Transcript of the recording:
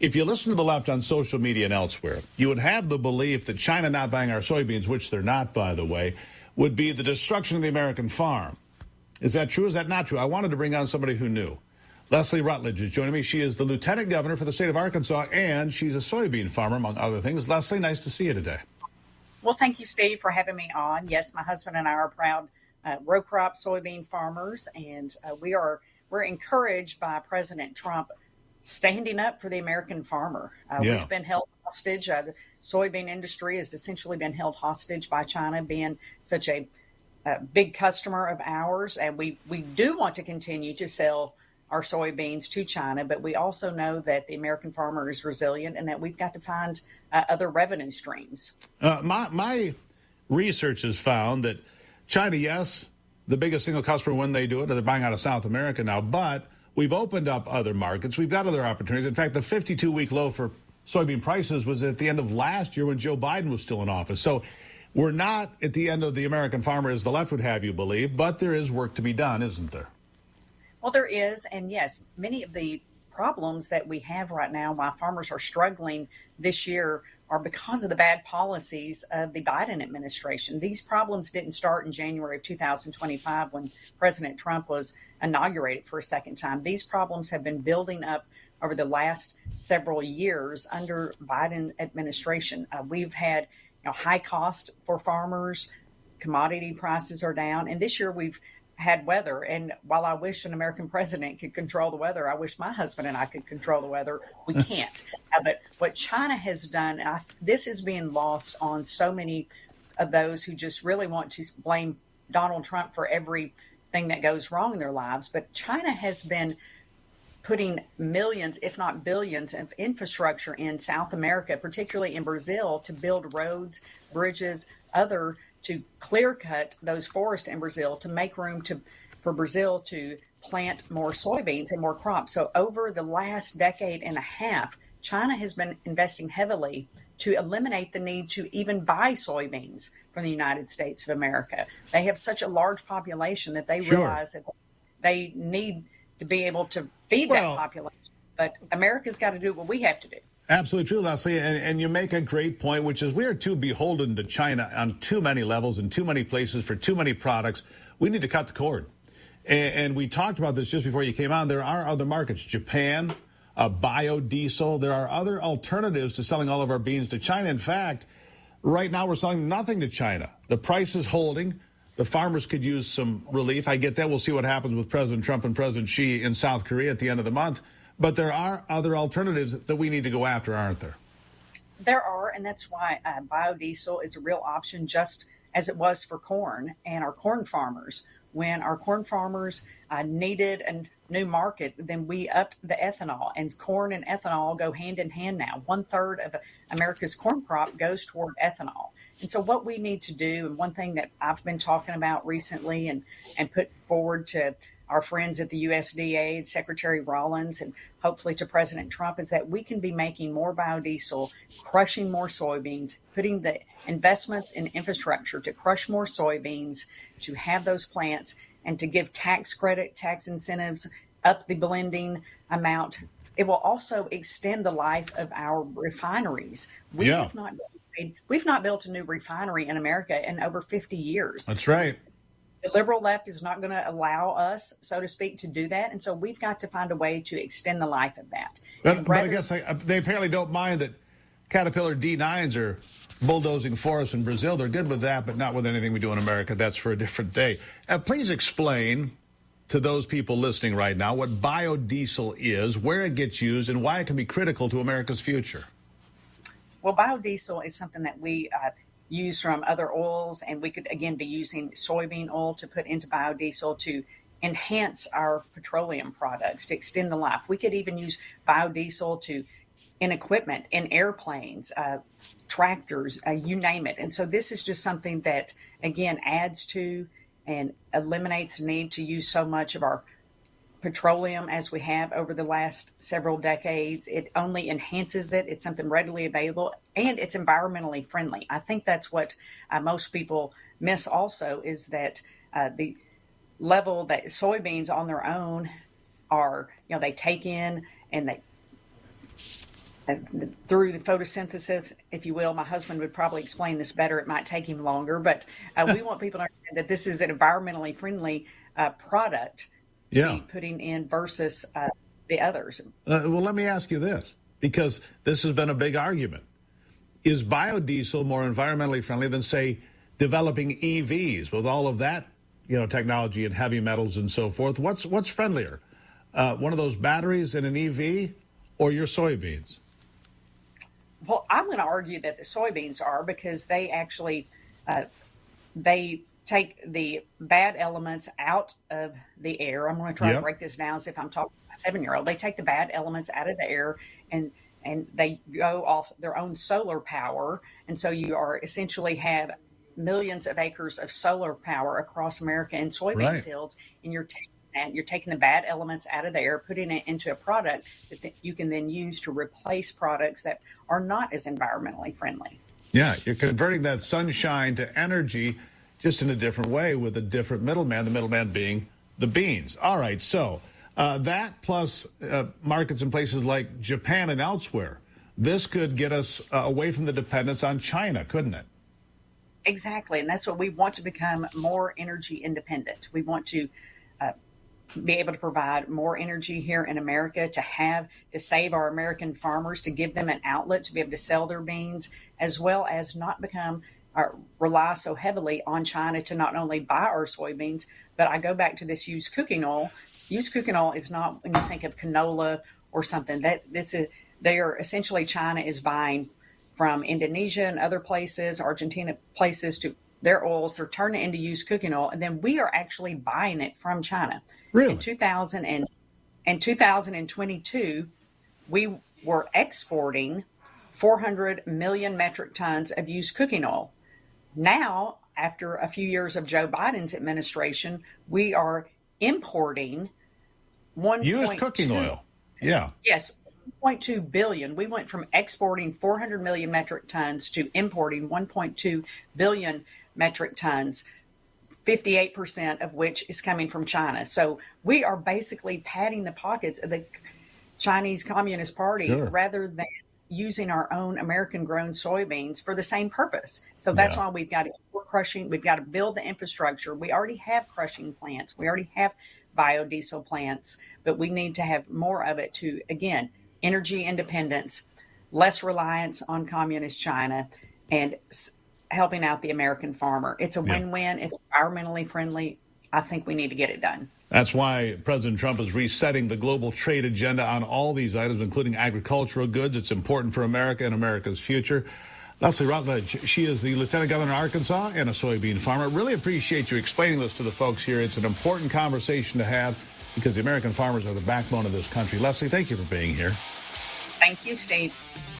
if you listen to the left on social media and elsewhere, you would have the belief that China not buying our soybeans, which they're not, by the way, would be the destruction of the American farm. Is that true? Is that not true? I wanted to bring on somebody who knew. Leslie Rutledge is joining me. She is the Lieutenant Governor for the state of Arkansas, and she's a soybean farmer, among other things. Leslie, nice to see you today. Well, thank you, Steve, for having me on. Yes, my husband and I are proud row crop soybean farmers, and we're encouraged by President Trump standing up for the American farmer. We've been held hostage. The soybean industry has essentially been held hostage by China being such a big customer of ours, and we do want to continue to sell our soybeans to China, but we also know that the American farmer is resilient and that we've got to find other revenue streams. My research has found that China, yes, the biggest single customer when they do it, they're buying out of South America now, but we've opened up other markets. We've got other opportunities. In fact, the 52-week low for soybean prices was at the end of last year when Joe Biden was still in office. So we're not at the end of the American farmer as the left would have you believe, but there is work to be done, isn't there? Well, there is. And yes, many of the problems that we have right now, why farmers are struggling this year, are because of the bad policies of the Biden administration. These problems didn't start in January of 2025 when President Trump was inaugurated for a second time. These problems have been building up over the last several years under Biden administration. We've had high cost for farmers, commodity prices are down, and this year we've had weather. And while I wish an American president could control the weather, I wish my husband and I could control the weather. We can't. But what China has done, this is being lost on so many of those who just really want to blame Donald Trump for everything that goes wrong in their lives. But China has been putting millions, if not billions, of infrastructure in South America, particularly in Brazil, to build roads, bridges, to clear cut those forests in Brazil to make room for Brazil to plant more soybeans and more crops. So over the last decade and a half, China has been investing heavily to eliminate the need to even buy soybeans from the United States of America. They have such a large population that they realize that they need to be able to feed that population. But America's got to do what we have to do. Absolutely true, Leslie. And you make a great point, which is we are too beholden to China on too many levels in too many places for too many products. We need to cut the cord. And we talked about this just before you came on. There are other markets, Japan, biodiesel. There are other alternatives to selling all of our beans to China. In fact, right now we're selling nothing to China. The price is holding. The farmers could use some relief. I get that. We'll see what happens with President Trump and President Xi in South Korea at the end of the month. But there are other alternatives that we need to go after, aren't there? There are, and that's why biodiesel is a real option, just as it was for corn and our corn farmers. When our corn farmers needed a new market, then we upped the ethanol, and corn and ethanol go hand in hand now. 1/3 of America's corn crop goes toward ethanol. And so what we need to do, and one thing that I've been talking about recently and put forward to our friends at the USDA, Secretary Rollins, and hopefully to President Trump, is that we can be making more biodiesel, crushing more soybeans, putting the investments in infrastructure to crush more soybeans, to have those plants, and to give tax credit, tax incentives, up the blending amount. It will also extend the life of our refineries. We've not built a new refinery in America in over 50 years. That's right. The liberal left is not going to allow us, so to speak, to do that. And so we've got to find a way to extend the life of that. But I guess they apparently don't mind that Caterpillar D9s are bulldozing forests in Brazil. They're good with that, but not with anything we do in America. That's for a different day. Please explain to those people listening right now what biodiesel is, where it gets used, and why it can be critical to America's future. Well, biodiesel is something that we use from other oils, and we could again be using soybean oil to put into biodiesel to enhance our petroleum products, to extend the life. We could even use biodiesel in equipment, in airplanes, tractors, you name it. And so this is just something that again adds to and eliminates the need to use so much of our petroleum as we have over the last several decades. It only enhances it. It's something readily available, and it's environmentally friendly. I think that's what most people miss also, is that the level that soybeans on their own are, they take in and through the photosynthesis, if you will. My husband would probably explain this better. It might take him longer, but we want people to understand that this is an environmentally friendly product to be putting in versus the others. Well, let me ask you this, because this has been a big argument. Is biodiesel more environmentally friendly than, say, developing EVs with all of that, technology and heavy metals and so forth? What's friendlier? One of those batteries in an EV or your soybeans? Well, I'm going to argue that the soybeans are, because they actually they take the bad elements out of the air. I'm going to try to break this down as if I'm talking to a 7-year-old. They take the bad elements out of the air and they go off their own solar power. And so you are essentially have millions of acres of solar power across America in soybean fields, and you're taking the bad elements out of the air, putting it into a product that you can then use to replace products that are not as environmentally friendly. Yeah, you're converting that sunshine to energy, just in a different way with a different middleman, the middleman being the beans. All right, so that plus markets in places like Japan and elsewhere, this could get us away from the dependence on China, couldn't it? Exactly, and that's what we want, to become more energy independent. We want to be able to provide more energy here in America, to save our American farmers, to give them an outlet to be able to sell their beans, as well as not rely so heavily on China to not only buy our soybeans, but I go back to this used cooking oil. Used cooking oil is not, when you think of canola or something, essentially China is buying from Indonesia and other places, Argentina places, to their oils. They're turning it into used cooking oil, and then we are actually buying it from China. Really? In 2022, we were exporting 400 million metric tons of used cooking oil. Now, after a few years of Joe Biden's administration, we are importing 1.2 used cooking oil. Yeah. Yes. 1.2 billion. We went from exporting 400 million metric tons to importing 1.2 billion metric tons, 58% of which is coming from China. So we are basically padding the pockets of the Chinese Communist Party rather than using our own American-grown soybeans for the same purpose. So that's why we've got to crushing. We've got to build the infrastructure. We already have crushing plants. We already have biodiesel plants, but we need to have more of it to, again, energy independence, less reliance on communist China, and helping out the American farmer. It's a win-win. It's environmentally friendly. I think we need to get it done. That's why President Trump is resetting the global trade agenda on all these items, including agricultural goods. It's important for America and America's future. Leslie Rutledge, she is the Lieutenant Governor of Arkansas and a soybean farmer. Really appreciate you explaining this to the folks here. It's an important conversation to have because the American farmers are the backbone of this country. Leslie, thank you for being here. Thank you, Steve.